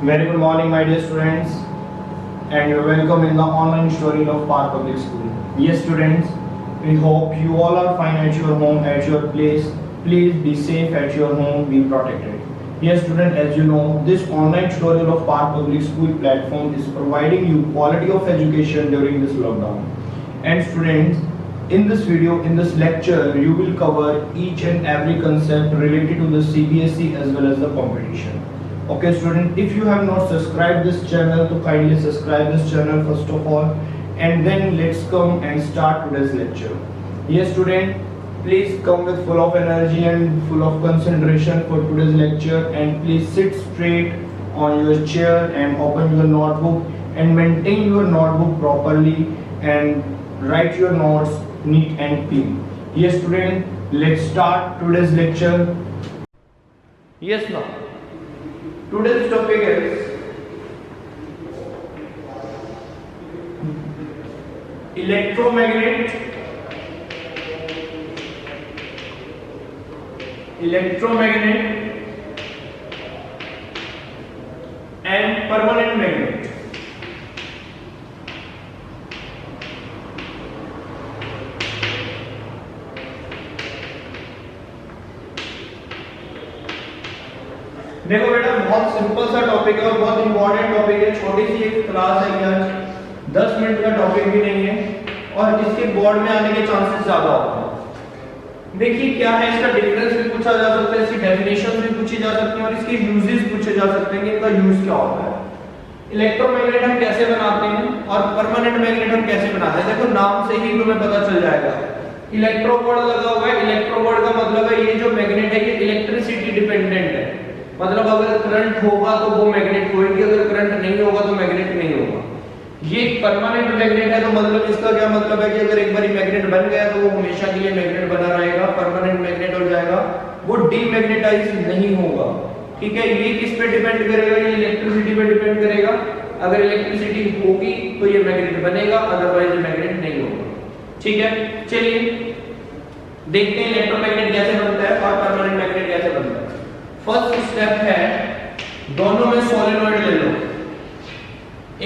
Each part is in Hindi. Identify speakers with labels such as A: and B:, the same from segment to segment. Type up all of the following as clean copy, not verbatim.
A: Very good morning, my dear students, and you're welcome in the online story of Park Public School. Yes, students, we hope you all are fine at your home, at your place. Please be safe at your home, be protected. Yes, student, as you know, this online tutorial of Park Public School platform is providing you quality of education during this lockdown. And students, in this video, in this lecture, you will cover each and every concept related to the CBSE as well as the competition. Okay, student, if you have not subscribed this channel, to kindly subscribe this channel first of all, and then let's come and start today's lecture. Yes, student, please come with full of energy and full of concentration for today's lecture, and please sit straight on your chair and open your notebook and maintain your notebook properly and write your notes neat and clean. Yes, student, let's start today's lecture. Yes, now. Today's topic is electromagnet and permanent magnet. देखो बेटा, बहुत सिंपल सा टॉपिक है और बहुत इंपॉर्टेंट टॉपिक है। छोटी सी एक क्लास है, आज 10 मिनट का टॉपिक भी नहीं है और इसके बोर्ड में आने के चांसेस ज्यादा होते हैं। देखिए क्या है, इसका डिफरेंस भी पूछा जा सकता है, इसकी डेफिनेशन भी पूछी जा सकती है और इसके यूजेस पूछे जा सकते हैं कि इनका यूज क्या होता है। इलेक्ट्रोमैग्नेट हम कैसे बनाते हैं और परमानेंट मैग्नेट हम कैसे बनाते हैं, देखो नाम से ही तुम्हें पता चल जाएगा। इलेक्ट्रो वर्ड लगा हुआ है। इलेक्ट्रो वर्ड का मतलब है ये जो मैग्नेट है ये इलेक्ट्रिसिटी डिपेंडेंट है, मतलब अगर करंट होगा तो वो मैग्नेट होगी, अगर करंट नहीं होगा तो मैग्नेट नहीं होगा। ये परमानेंट मैग्नेट है तो मतलब इसका क्या मतलब है कि अगर एक बार मैग्नेट बन गया तो वो हमेशा के लिए मैग्नेट बना रहेगा, परमानेंट मैग्नेट हो जाएगा, वो डीमैग्नेटाइज नहीं होगा। ठीक है, ये किस पे डिपेंड करेगा, ये इलेक्ट्रिसिटी पे डिपेंड करेगा। अगर इलेक्ट्रिसिटी होगी तो ये मैग्नेट बनेगा, अदरवाइज ये मैग्नेट नहीं होगा। ठीक है, चलिए देखते हैं इलेक्ट्रोमैग्नेट कैसे बनता है और परमानेंट मैग्नेट कैसे बनता है। फर्स्ट स्टेप है, दोनों में सोलेनॉइड ले लो।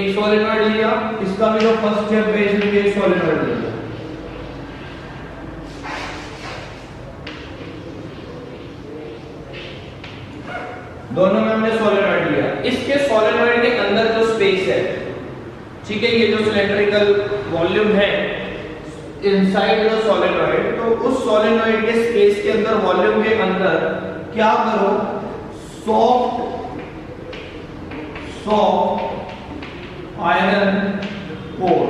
A: एक सोलेनॉइड लिया, इसका भी जो फर्स्ट स्टेप है इसमें भी एक सोलेनॉइड ले लो। दोनों में हमने सोलेनॉइड लिया। इसके सोलेनॉइड के अंदर जो स्पेस है, ठीक है, ये जो सिलेंड्रिकल वॉल्यूम है इनसाइड द सोलेनॉइड, तो उस सोलेनॉइड के स्पेस के अंदर, वॉल्यूम के अंदर क्या करो, soft iron core,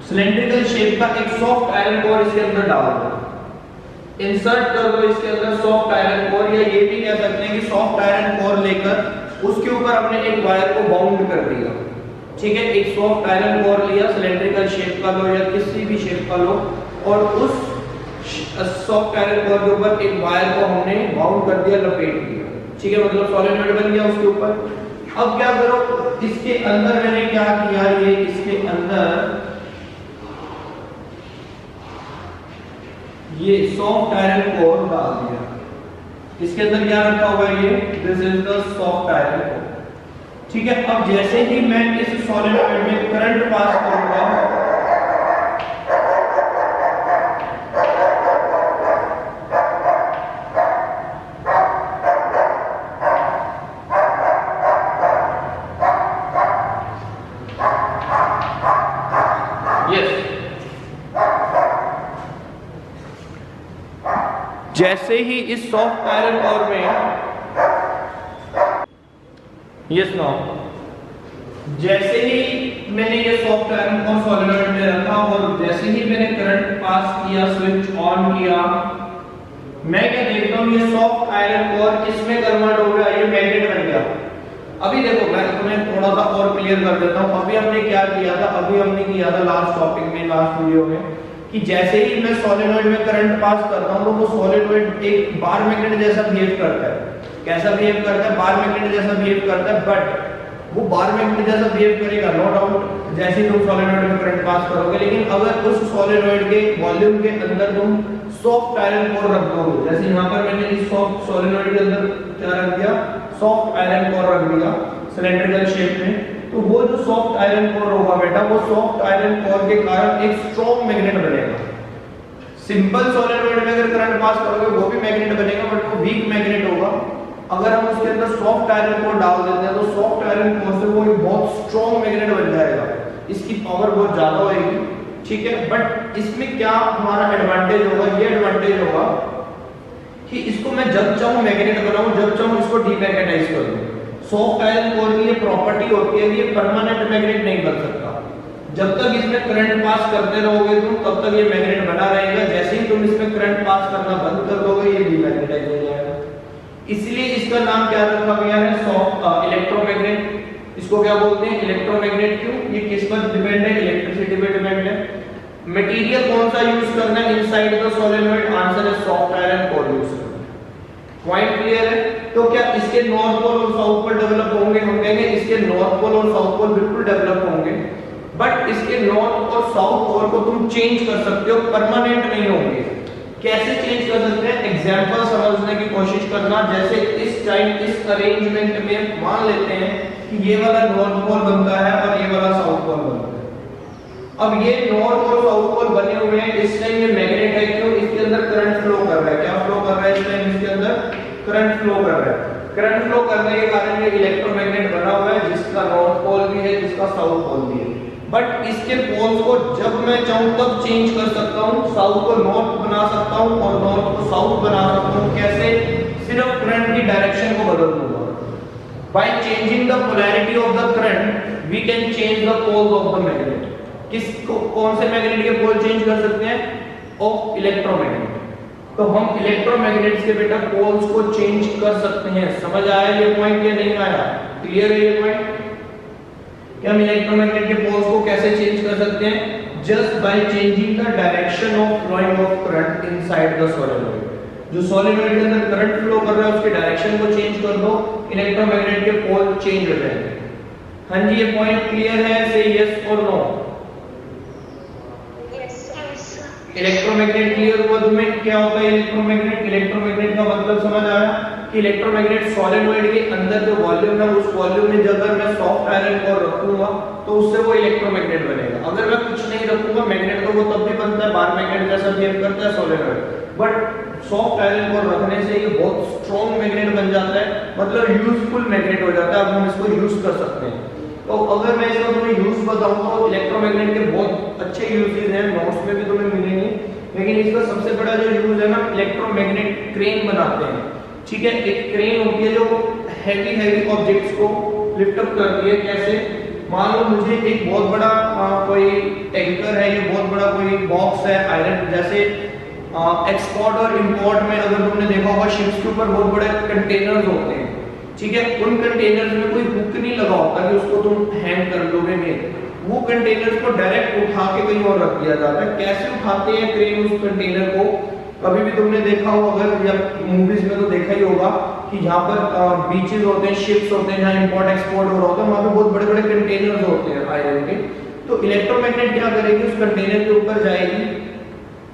A: cylindrical shape का एक सॉफ्ट आयरन कोर इसके अंदर डाल दो, इंसर्ट कर दो इसके अंदर सॉफ्ट आयरन कोर, या ये भी कह सकते हैं कि सॉफ्ट आयरन कोर लेकर उसके ऊपर हमने एक वायर को बाउंड कर दिया। ठीक है, एक सॉफ्ट आयरन कोर लिया, सिलेंड्रिकल शेप का लो या किसी भी शेप का लो, और उस सॉफ्ट आयरन कोर के ऊपर एक वायर को हमने बाउंड कर दिया, लपेट दिया। ठीक है, मतलब सोलेनॉइड बन गया उसके ऊपर। अब क्या करो, इसके अंदर मैंने क्या किया, ये इसके अंदर ये सॉफ्ट आयरन कोर डाल दिया। इसके अंदर क्या रखा हुआ है, ये this is the soft iron core. ठीक है, अब जैसे ही मैं इस सोलेनॉइड में करंट पास करूंगा, जैसे ही इस सॉफ्ट आयरन कोर में, यस नो, जैसे ही मैंने ये सॉफ्ट आयरन कोर सोलेनॉइड में रखा और जैसे ही मैंने करंट पास किया, स्विच ऑन किया, मैं क्या देखता हूं, ये सॉफ्ट आयरन कोर किसमें कन्वर्ट हो गया, ये मैग्नेट बन गया। अभी देखो मैं तुम्हें थोड़ा सा और क्लियर कर देता हूं। अभी हमने क्या किया था, अभी हमने किया था लास्ट टॉपिक में, लास्ट वीडियो में, कि जैसे ही मैं सोलेनॉइड में करंट पास करता हूं तो वो सोलेनॉइड एक बार मैग्नेट जैसा बिहेव करता है। कैसा बिहेव करता है, बार मैग्नेट जैसा बिहेव करता है, बट वो बार मैग्नेट जैसा बिहेव करेगा, नो डाउट, जैसे तुम सोलेनॉइड में करंट पास करोगे। लेकिन अगर उस सोलेनॉइड के वॉल्यूम के अंदर तुम सॉफ्ट आयरन कोर रख दोगे, जैसे यहाँ पर मैंने इस सॉफ्ट सोलेनॉइड के अंदर क्या रख दिया, सॉफ्ट आयरन कोर रख दिया सिलेंड्रिकल शेप में, तो वो जो सॉफ्ट आयरन कोर होगा बेटा, वो सॉफ्ट आयरन कोर के कारण एक स्ट्रॉन्ग मैग्नेट बनेगा। सिंपल सोलेनॉइड में अगर करंट पास करोगे वो भी मैग्नेट बनेगा, बट वो वीक मैग्नेट होगा। अगर हम उसके अंदर सॉफ्ट आयरन कोर डाल देते हैं तो सॉफ्ट आयरन कोर से वो एक बहुत स्ट्रॉन्ग मैग्नेट बन जाएगा, इसकी पावर बहुत ज्यादा होगी, ठीक है। बट इसमें क्या हमारा एडवांटेज होगा, ये एडवांटेज होगा कि इसको मैं जब चाहूं मैग्नेट बनाऊं, जब चाहूं इसको डीमैग्नेटाइज कर दूं। सॉफ्ट आयरन कोर की ये प्रॉपर्टी होती है कि ये परमानेंट मैग्नेट नहीं बन सकता। जब तक इसमें करंट पास करते रहोगे तुम, तब तक ये मैग्नेट बना रहेगा। जैसे ही तुम इसमें करंट पास करना बंद कर दोगे, ये डीमैग्नेटाइज हो जाएगा। इसलिए इसका नाम क्या रखा गया है, सॉफ्ट इलेक्ट्रोमैग्नेट। इसको क्या बोलते हैं, इलेक्ट्रोमैग्नेट। क्यों, ये किस पर डिपेंड है, इलेक्ट्रिसिटी पे डिपेंड है। मटेरियल कौन सा यूज करना है इनसाइड द सोलेनॉइड, आंसर है सॉफ्ट आयरन कोर यूज करना। पॉइंट क्लियर है। तो क्या इसके नॉर्थ पोल और साउथ पोल डेवलप होंगे, हम कहेंगे इसके नॉर्थ पोल और साउथ पोल बिल्कुल डेवलप होंगे, बट इसके नॉर्थ और साउथ पोल को तुम चेंज कर सकते हो, परमानेंट नहीं होंगे। कैसे चेंज कर सकते हैं, एग्जांपल समझने की कोशिश करना। जैसे इस टाइम इस अरेंजमेंट में मान लेते हैं कि ये वाला नॉर्थ पोल बनता है और ये वाला साउथ पोल बनता है। अब ये नॉर्थ और साउथ पोल बने हुए हैं, इस टाइम ये मैग्नेट है, क्यों, इसके अंदर करंट फ्लो कर रहा है। क्या फ्लो कर रहा है इस टाइम, इसके अंदर करंट फ्लो कर रहा है। करंट फ्लो करने के कारण ये इलेक्ट्रोमैग्नेट बना हुआ है, जिसका नॉर्थ पोल भी है, जिसका साउथ पोल भी है। बट इसके पोल्स को जब मैं चाहूं तब चेंज कर सकता हूं, साउथ को नॉर्थ बना सकता हूं और नॉर्थ को साउथ बना सकता हूं। कैसे, सिर्फ करंट की डायरेक्शन को बदल दूंगा। By changing the polarity of the current we can change the poles of the magnet. किसको, कौन से मैग्नेट के पोल चेंज कर सकते हैं, ऑफ इलेक्ट्रोमैग्नेट। तो हम इलेक्ट्रोमैग्नेट्स के बेटा पोल्स को चेंज कर सकते हैं। समझ आया ये पॉइंट या नहीं आया, क्लियर है ये पॉइंट कि हम इलेक्ट्रोमैग्नेट के पोल्स को कैसे चेंज कर सकते हैं, just by changing the direction of flowing of current inside the solenoid. जो सोलेनॉइड के अंदर करंट फ्लो कर रहा है उसकी डायरेक्शन को चेंज कर दो, इलेक्ट्रोमैग्नेट के पोल चेंज हो जाएंगे। हां जी, ये पॉइंट क्लियर है, से यस और नो। इलेक्ट्रोमैग्नेट क्लियर हुआ तुम्हें, क्या होता है इलेक्ट्रोमैग्नेट। इलेक्ट्रोमैग्नेट का मतलब समझ आया कि इलेक्ट्रोमैग्नेट सोलेनॉइड के अंदर जो वॉल्यूम है उस वॉल्यूम में अगर मैं सॉफ्ट आयरन कोर रखूंगा तो उससे वो इलेक्ट्रोमैग्नेट बनेगा। अगर मैं कुछ नहीं रखूंगा मैग्नेट, तो वो तब भी बनता है, बार मैग्नेट जैसा बिहेव करता है solenoid, but soft iron core रखने से ये बहुत स्ट्रॉन्ग मैग्नेट बन जाता है, मतलब यूजफुल मैग्नेट हो जाता है। अब हम इसको यूज कर सकते हैं। तो अगर मैं इसका तुम्हें यूज बताऊं तो इलेक्ट्रोमैग्नेट के बहुत अच्छे यूजेस हैं, नोट्स में भी तुम्हें मिलेंगे। लेकिन इसका सबसे बड़ा जो यूज है ना, इलेक्ट्रोमैग्नेट क्रेन बनाते हैं, ठीक है। एक क्रेन होती है जो हैवी ऑब्जेक्ट्स को लिफ्ट अप करती है। कैसे, मान लो मुझे एक बहुत बड़ा कोई टैंकर है, ये बहुत बड़ा कोई बॉक्स है आयरन, जैसे एक्सपोर्ट और इंपोर्ट में अगर तुमने देखा होगा शिप्स के ऊपर बहुत बड़े कंटेनर्स होते हैं, ठीक है। उन कंटेनर्स में कोई हुक नहीं लगा होता कि उसको तुम हैंग कर लोगे, नहीं, वो कंटेनर्स को डायरेक्ट उठा के कहीं और रख दिया जाता है। कैसे उठाते हैं क्रेन उस कंटेनर को, कभी भी तुमने देखा हो अगर, या मूवीज में तो देखा ही होगा कि यहाँ पर बीचेस होते हैं, शिप्स होते हैं जहाँ इंपोर्ट एक्सपोर्ट हो रहा होता है, वहाँ पे बहुत बड़े बड़े कंटेनर्स होते हैं आयरन के। तो इलेक्ट्रोमैग्नेट क्या करेगी, उस कंटेनर के ऊपर जाएगी,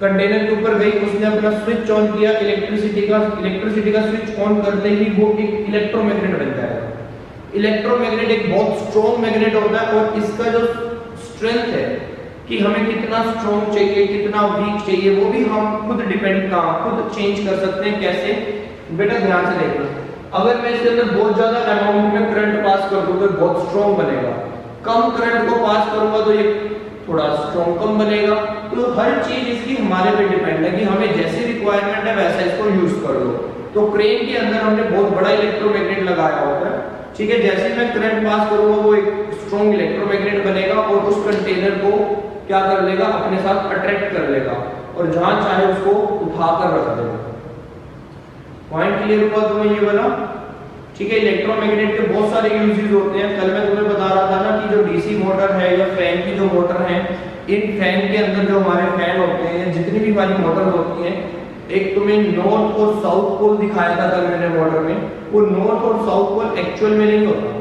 A: कंटेनर के ऊपर गई, उसने अपना स्विच ऑन किया, इलेक्ट्रिसिटी का स्विच ऑन करते ही वो एक इलेक्ट्रोमैग्नेट बन जाएगा। इलेक्ट्रोमैग्नेट एक बहुत स्ट्रॉन्ग मैग्नेट होता है और इसका जो स्ट्रेंथ है कि हमें कितना स्ट्रॉन्ग चाहिए, कितना वीक चाहिए, वो भी हम खुद खुद चेंज कर सकते हैं। कैसे, बेटा ध्यान से देखना। अगर मैं इसके अंदर बहुत ज्यादा अमाउंट में करंट पास कर दूं तो बहुत स्ट्रॉन्ग बनेगा, कम करंट को पास करूंगा तो ये थोड़ा स्ट्रॉन्ग कम बनेगा। तो हर चीज इसकी हमारे पे डिपेंड है कि हमें जैसी रिक्वायरमेंट है वैसा इसको यूज कर लो। तो क्रेन के अंदर हमने बहुत बड़ा इलेक्ट्रोमैग्नेट लगाया होता है, ठीक है। जैसे मैं करंट पास करूंगा वो एक स्ट्रॉन्ग इलेक्ट्रोमैग्नेट बनेगा और उस कंटेनर को क्या कर लेगा, अपने साथ अट्रैक्ट कर लेगा और जहां चाहे उसको उठाकर रख देगा। पॉइंट क्लियर हुआ तुम्हें ये वाला, ठीक है। इलेक्ट्रोमैग्नेट के बहुत सारे यूजेस होते हैं। कल मैं तुम्हें बता रहा था ना कि जो डीसी मोटर है या फैन की जो मोटर है, इन फैन के अंदर जो हमारे फैन होते हैं, जितनी भी हमारी मोटर होती हैं, एक तुम्हें नॉर्थ और साउथ पोल दिखाया था कल मैंने मोटर में। वो नॉर्थ और साउथ पोल एक्चुअल में नहीं होता,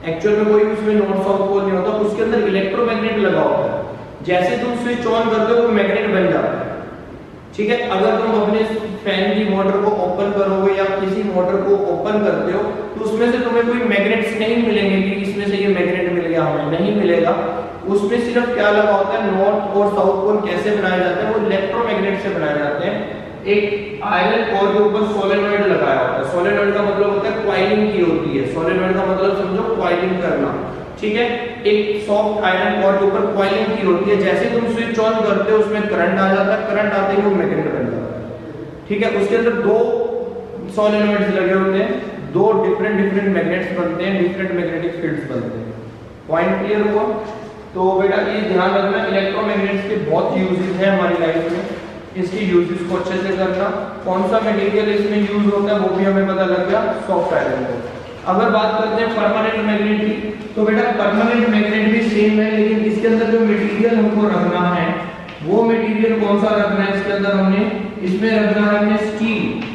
A: एक्चुअल में कोई उसमें नॉर्थ साउथ पोल नहीं होता, उसके अंदर इलेक्ट्रोमैग्नेट लगा होता है। जैसे तुम स्विच ऑन करते हो वो मैग्नेट बन जाता है, ठीक है। अगर तुम अपने फैन की मोटर को ओपन करोगे या किसी मोटर को ओपन करते हो तो उसमें से तुम्हें कोई मैग्नेट्स नहीं मिलेंगे कि इसमें से ये मैग्नेट मिल गया, हमें नहीं मिलेगा। उसमें सिर्फ क्या लगा होता है, नॉर्थ और साउथ पोल कैसे बनाए जाते हैं, वो इलेक्ट्रोमैग्नेट से बनाए जाते हैं। एक आयरन कोर के ऊपर सोलेनॉइड लगाया होता है। सोलेनॉइड का मतलब होता है कॉइलिंग की होती है। सोलेनॉइड का मतलब समझो कॉइलिंग करना, ठीक है। एक सॉफ्ट आयरन कोर के ऊपर कॉइलिंग की होती है। जैसे तुम स्विच ऑन करते हो उसमें करंट आ जाता है, करंट आते ही वो मैग्नेट बन जाता है, ठीक है। उसके अंदर दो सोलेनॉइड्स लगे होते हैं, दो डिफरेंट मैग्नेट्स बनते हैं, डिफरेंट मैग्नेटिक फील्ड्स बनते हैं। पॉइंट क्लियर हुआ? तो बेटा ये ध्यान रखना, इलेक्ट्रोमैग्नेट्स के बहुत यूजेस हैं हमारी लाइफ में, इसकी यूजेस को अच्छे से करना। कौन सा मटेरियल इसमें यूज होता है वो भी हमें पता लग गया, सॉफ्ट आयरन को। अगर बात करते हैं परमानेंट मैग्नेट की, तो बेटा परमानेंट मैग्नेट भी सेम है, लेकिन इसके अंदर जो मटेरियल हमको रखना है वो मटेरियल कौन सा रखना है, इसके अंदर हमने इसमें रखना है हमने स्टील।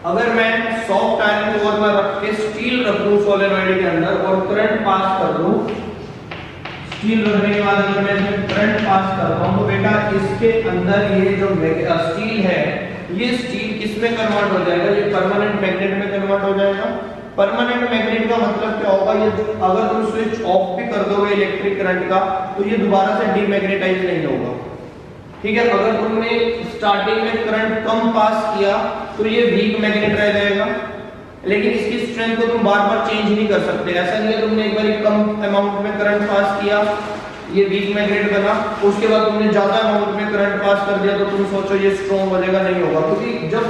A: अगर मैं सॉफ्ट आयरन कोर में रख के स्टील रख दूं सोलेनॉइड के अंदर और करंट पास कर दूं, स्टील रखने के बाद अगर मैं इसमें करंट पास करता हूं तो बेटा इसके अंदर ये जो स्टील है, ये स्टील किसमें कन्वर्ट हो जाएगा, ये परमानेंट मैग्नेट में कन्वर्ट हो जाएगा। परमानेंट मैग्नेट का मतलब क्या होगा, ये अगर तुम स्विच ऑफ भी कर दोगे इलेक्ट्रिक करंट का तो ये दोबारा से डीमैग्नेटाइज नहीं होगा, ठीक है। अगर तुमने स्टार्टिंग में करंट कम पास किया तो ये वीक मैग्नेट रह जाएगा, लेकिन इसकी स्ट्रेंथ को तुम बार-बार चेंज नहीं कर सकते। ऐसा नहीं है तुमने एक बार कम अमाउंट में करंट पास किया, ये वीक मैग्नेट बना, उसके बाद तुमने ज्यादा अमाउंट में करंट पास कर दिया तो तुम सोचो ये स्ट्रॉन्ग हो जाएगा, नहीं होगा। क्योंकि जब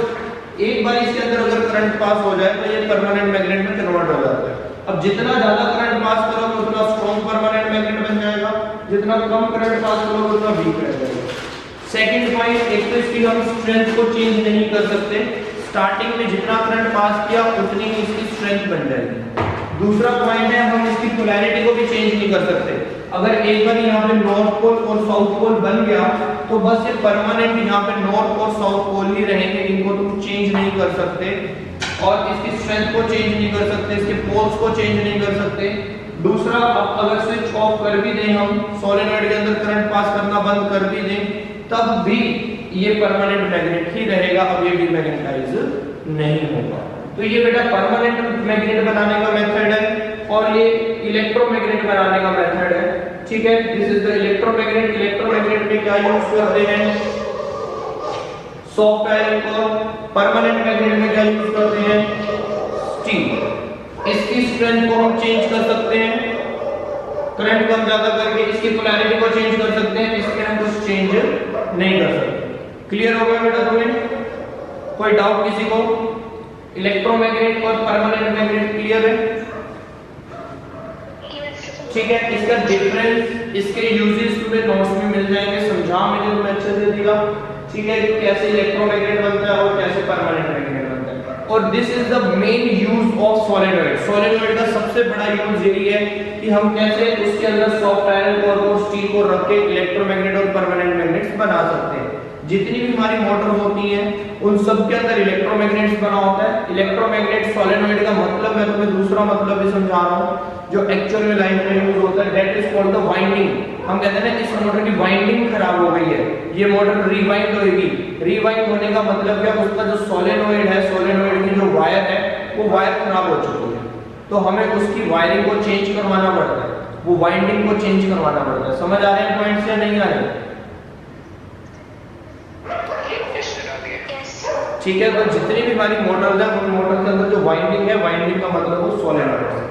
A: एक बार इसके अंदर अगर करंट पास हो जाए तो ये परमानेंट मैग्नेट में कन्वर्ट हो जाता है। अब जितना ज्यादा करंट पास करोगे उतना स्ट्रॉन्ग परमानेंट मैग्नेट बन जाएगा, जितना कम करंट पास करोगे उतना वीक रह जाएगा। सेकंड पॉइंट, एक तो इसकी हम स्ट्रेंथ को चेंज नहीं कर सकते, स्टार्टिंग में जितना करंट पास किया उतनी ही इसकी स्ट्रेंथ बन जाएगी। दूसरा पॉइंट है हम इसकी पोलैरिटी को भी चेंज नहीं कर सकते। अगर एक बार यहाँ पे नॉर्थ पोल और साउथ पोल बन गया तो बस ये परमानेंट यहाँ पे नॉर्थ और साउथ पोल ही रहेंगे, इनको तुम चेंज नहीं कर सकते और इसकी स्ट्रेंथ को चेंज नहीं कर सकते, इसके पोल्स को चेंज नहीं कर सकते। दूसरा, अब अगर स्विच ऑफ कर भी दें, हम सोलेनॉइड के अंदर करंट पास करना बंद कर भी दें, तब भी ये परमानेंट मैग्नेट ही रहेगा, अब ये डीमैग्नेटाइज नहीं होगा। तो ये बेटा परमानेंट मैग्नेट बनाने का मेथड है और ये इलेक्ट्रोमैग्नेट बनाने का मेथड है, ठीक है। This is the electromagnet. Electromagnet में क्या यूज करते हैं, सॉफ्ट आयरन को। परमानेंट मैग्नेट में क्या यूज करते हैं, स्टील। इसकी स्ट्रेंथ को हम चेंज कर सकते हैं करंट कम ज्यादा करके, इसकी पोलैरिटी को चेंज कर सकते हैं, इसके हम कुछ चेंज नहीं कर सकते। क्लियर हो गया बेटा तुम्हें? कोई डाउट किसी को? इलेक्ट्रोमैग्नेट और परमानेंट मैग्नेट क्लियर है? ठीक है। इसका डिफरेंस, इसके यूजेस तुम्हें नोट्स में मिल जाएंगे, समझा मैंने तुम्हें अच्छे से दिया, ठीक है, कैसे इलेक्ट्रोमैग्नेट बनता है और कैसे परमानेंट मैग्नेट बनता है। और this is the main use of solenoid. Solenoid का सबसे बड़ा यूज यही है कि हम कैसे उसके अंदर सॉफ्ट आयरन कोर और स्टील को रख के इलेक्ट्रोमैग्नेट और परमानेंट मैग्नेट्स बना सकते हैं। जितनी भी हमारी मोटर्स होती हैं उन सब के अंदर इलेक्ट्रोमैग्नेट्स बना होता है। इलेक्ट्रोमैग्नेट सोलेनॉइड का मतलब मैं तुम्हें दूसरा मतलब भी समझा रहा हूं जो एक्चुअल में लाइफ में यूज होता है, that is called the winding. हम कहते हैं ना इस मोटर की वाइंडिंग खराब हो गई है, ये मोटर रीवाइंड होगी। रीवाइंड होने का मतलब क्या, उसका जो सोलेनॉइड है, सोलेनॉइड की जो वायर है वो वायर खराब हो चुकी है, तो हमें उसकी वायरिंग को चेंज करवाना पड़ता है, वो वाइंडिंग को चेंज करवाना पड़ता है। समझ आ रहे हैं पॉइंट्स या नहीं आ रहे? ठीक है। तो जितनी भी हमारी मोटर्स है उन मोटर के अंदर जो वाइंडिंग है, वाइंडिंग का मतलब वो सोलेनॉइड है।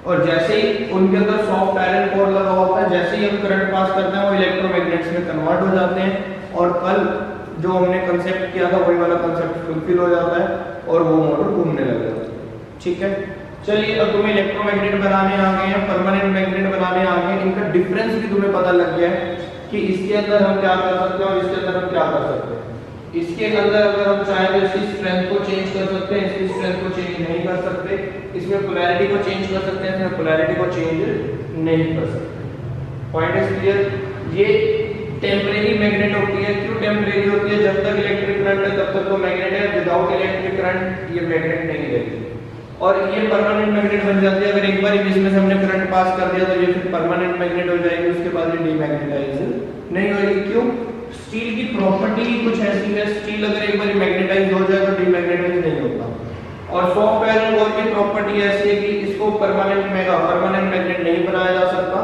A: और जैसे ही उनके अंदर सॉफ्ट आयरन कोर लगा होता है, जैसे ही हम करंट पास करते हैं वो इलेक्ट्रोमैग्नेट्स में कन्वर्ट हो जाते हैं और कल जो हमने कंसेप्ट किया था वही वाला कंसेप्ट फुलफिल हो जाता है और वो मोटर घूमने लग जाती है। ठीक है। चलिए, अब तुम्हें इलेक्ट्रोमैग्नेट बनाने आ गए हैं, परमानेंट मैग्नेट बनाने आ गए हैं, इनका डिफरेंस भी तुम्हें पता लग गया है कि इसके अंदर हम क्या कर सकते हैं और इसके अंदर हम क्या कर सकते हैं। इसके अंदर अगर हम चाहें तो इसकी स्ट्रेंथ को चेंज कर सकते हैं, इसकी स्ट्रेंथ को चेंज नहीं कर सकते। इसमें पोलैरिटी को चेंज कर सकते हैं, इसमें पोलैरिटी को चेंज नहीं कर सकते। Point is clear? ये टेम्परेरी मैग्नेट होती है। क्यों टेम्परेरी होती है? जब तक इलेक्ट्रिक करंट है तब तक तो मैग्नेट है, विदाउट इलेक्ट्रिक करंट ये मैग्नेट नहीं रहती। और ये परमानेंट मैग्नेट बन जाती है। अगर एक बार इसमें से हमने करंट पास कर दिया तो ये फिर परमानेंट मैग्नेट हो जाएगी, उसके बाद ये डीमैग्नेटाइज नहीं होगी। क्यों? स्टील की प्रॉपर्टी कुछ ऐसी है, स्टील अगर एक बार मैग्नेटाइज हो जाए तो डीमैग्नेटाइज नहीं होता। और सॉफ्ट आयरन ओर की प्रॉपर्टी ऐसी है कि इसको परमानेंट मैग्नेट नहीं बनाया जा सकता।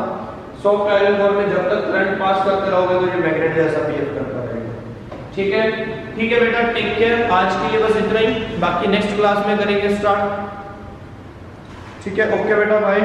A: सॉफ्ट आयरन ओर में जब तक करंट पास करते रहोगे तो ये मैग्नेट जैसा बिहेव करता रहेगा। ठीक है, ठीक है बेटा, टेक केयर। आज के लिए बस इतना ही, बाकी नेक्स्ट क्लास में करेंगे स्टार्ट। ठीक है, ओके बेटा, बाय।